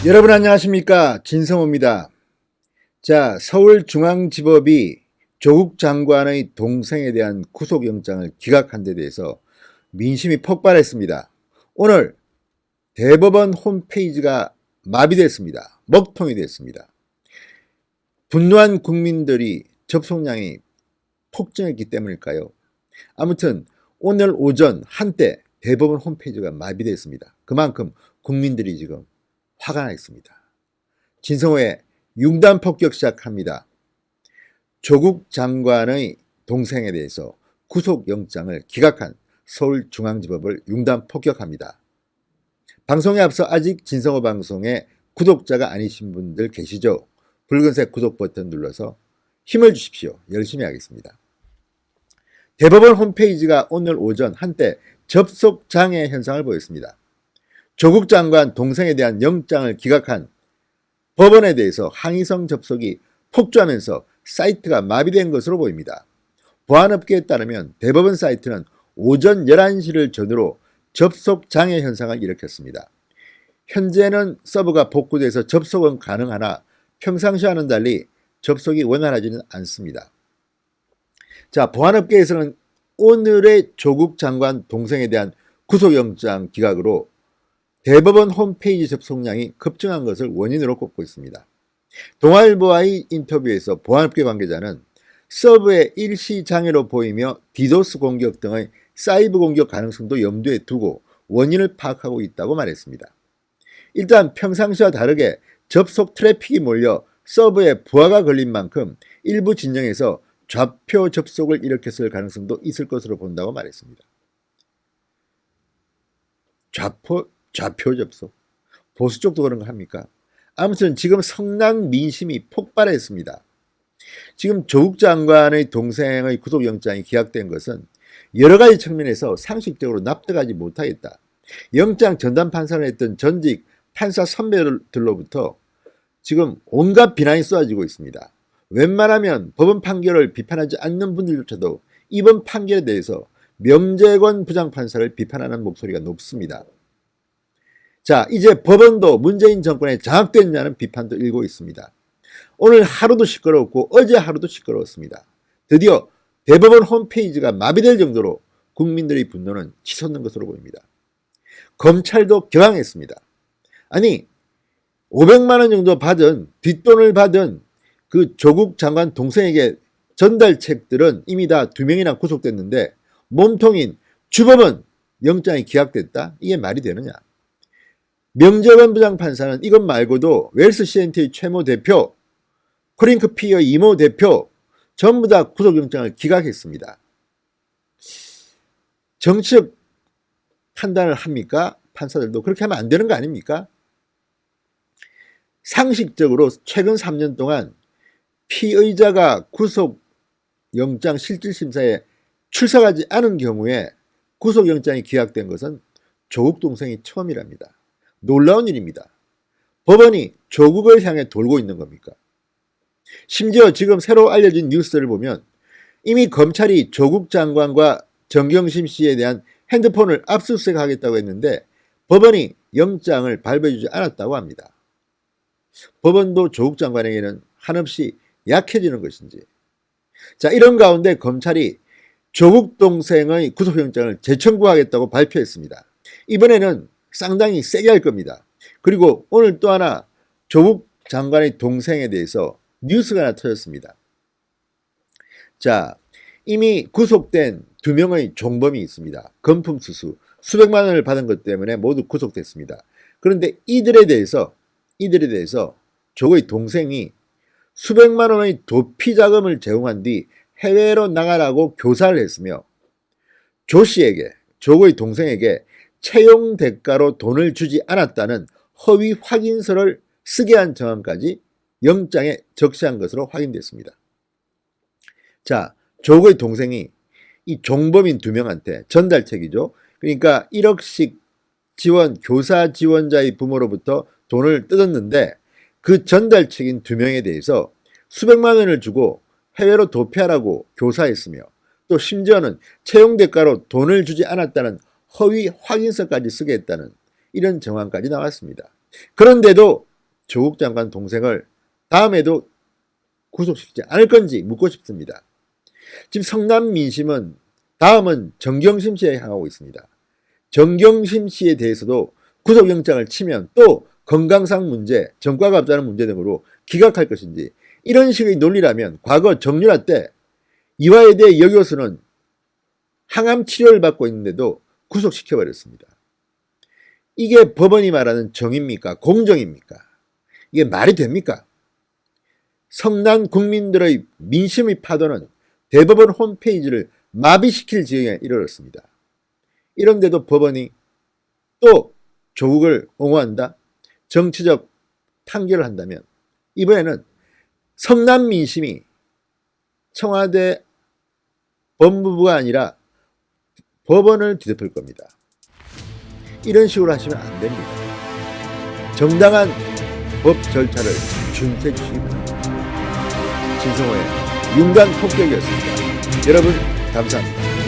여러분 안녕하십니까, 진성호입니다. 자, 서울중앙지법이 조국 장관의 동생에 대한 구속영장을 기각한 데 대해서 민심이 폭발했습니다. 오늘 대법원 홈페이지가 마비됐습니다. 먹통이 됐습니다. 분노한 국민들이 접속량이 폭증했기 때문일까요? 아무튼 오늘 오전 한때 대법원 홈페이지가 마비됐습니다. 그만큼 국민들이 지금 화가 나 있습니다. 진성호의 융단 폭격 시작합니다. 조국 장관의 동생에 대해서 구속영장을 기각한 서울중앙지법을 융단 폭격합니다. 방송에 앞서 아직 진성호 방송에 구독자가 아니신 분들 계시죠? 붉은색 구독 버튼 눌러서 힘을 주십시오. 열심히 하겠습니다. 대법원 홈페이지가 오늘 오전 한때 접속 장애 현상을 보였습니다. 조국 장관 동생에 대한 영장을 기각한 법원에 대해서 항의성 접속이 폭주하면서 사이트가 마비된 것으로 보입니다. 보안업계에 따르면 대법원 사이트는 오전 11시를 전후로 접속 장애 현상을 일으켰습니다. 현재는 서버가 복구돼서 접속은 가능하나 평상시와는 달리 접속이 원활하지는 않습니다. 자, 보안업계에서는 오늘의 조국 장관 동생에 대한 구속영장 기각으로 대법원 홈페이지 접속량이 급증한 것을 원인으로 꼽고 있습니다. 동아일보와의 인터뷰에서 보안업계 관계자는 서버의 일시 장애로 보이며 디도스 공격 등의 사이버 공격 가능성도 염두에 두고 원인을 파악하고 있다고 말했습니다. 일단 평상시와 다르게 접속 트래픽이 몰려 서버에 부하가 걸린 만큼 일부 진영에서 좌표 접속을 일으켰을 가능성도 있을 것으로 본다고 말했습니다. 좌표 접속? 보수 쪽도 그런 거 합니까? 아무튼 지금 성난 민심이 폭발했습니다. 지금 조국 장관의 동생의 구속영장이 기각된 것은 여러 가지 측면에서 상식적으로 납득하지 못하겠다. 영장 전담 판사를 했던 전직 판사 선배들로부터 지금 온갖 비난이 쏟아지고 있습니다. 웬만하면 법원 판결을 비판하지 않는 분들조차도 이번 판결에 대해서 명재권 부장판사를 비판하는 목소리가 높습니다. 자, 이제 법원도 문재인 정권에 장악됐냐는 비판도 일고 있습니다. 오늘 하루도 시끄러웠고 어제 하루도 시끄러웠습니다. 드디어 대법원 홈페이지가 마비될 정도로 국민들의 분노는 치솟는 것으로 보입니다. 검찰도 격앙했습니다. 아니, 500만 원 정도 받은 뒷돈을 받은 그 조국 장관 동생에게 전달책들은 이미 다 2명이나 구속됐는데 몸통인 주법은 영장이 기각됐다? 이게 말이 되느냐? 명재권 부장판사는 이것 말고도 웰스 CNT의 최모 대표, 크링크피어의 이모 대표 전부 다 구속영장을 기각했습니다. 정치적 판단을 합니까? 판사들도 그렇게 하면 안 되는 거 아닙니까? 상식적으로 최근 3년 동안 피의자가 구속영장 실질심사에 출석하지 않은 경우에 구속영장이 기각된 것은 조국 동생이 처음이랍니다. 놀라운 일입니다. 법원이 조국을 향해 돌고 있는 겁니까? 심지어 지금 새로 알려진 뉴스를 보면 이미 검찰이 조국 장관과 정경심 씨에 대한 핸드폰을 압수수색하겠다고 했는데 법원이 영장을 발부해주지 않았다고 합니다. 법원도 조국 장관에게는 한없이 약해지는 것인지. 자, 이런 가운데 검찰이 조국 동생의 구속영장을 재청구하겠다고 발표했습니다. 이번에는 상당히 세게 할 겁니다. 그리고 오늘 또 하나 조국 장관의 동생에 대해서 뉴스가 하나 터졌습니다. 자, 이미 구속된 2명의 종범이 있습니다. 금품수수 수백만 원을 받은 것 때문에 모두 구속됐습니다. 그런데 이들에 대해서 조국의 동생이 수백만 원의 도피 자금을 제공한 뒤 해외로 나가라고 교사를 했으며 조 씨에게, 조국의 동생에게 채용 대가로 돈을 주지 않았다는 허위 확인서를 쓰게 한 정황까지 영장에 적시한 것으로 확인됐습니다. 자, 조국의 동생이 이 종범인 2명한테 전달책이죠. 그러니까 1억씩 지원, 교사 지원자의 부모로부터 돈을 뜯었는데 그 전달책인 2명에 대해서 수백만 원을 주고 해외로 도피하라고 교사했으며 또 심지어는 채용 대가로 돈을 주지 않았다는 허위 확인서까지 쓰게 했다는 이런 정황까지 나왔습니다. 그런데도 조국 장관 동생을 다음에도 구속시키지 않을 건지 묻고 싶습니다. 지금 성남 민심은 다음은 정경심 씨에 향하고 있습니다. 정경심 씨에 대해서도 구속영장을 치면 또 건강상 문제, 전과가 없다는 문제 등으로 기각할 것인지, 이런 식의 논리라면 과거 정유라 때 이화여대 여교수는 항암 치료를 받고 있는데도 구속시켜버렸습니다. 이게 법원이 말하는 정의입니까? 공정입니까? 이게 말이 됩니까? 성난 국민들의 민심의 파도는 대법원 홈페이지를 마비시킬 지경에 이르렀습니다. 이런데도 법원이 또 조국을 옹호한다? 정치적 판결을 한다면 이번에는 성남 민심이 청와대 법무부가 아니라 법원을 뒤덮을 겁니다. 이런 식으로 하시면 안 됩니다. 정당한 법 절차를 준수해 주시기 바랍니다. 진성호의 윤관 폭격이었습니다. 여러분 감사합니다.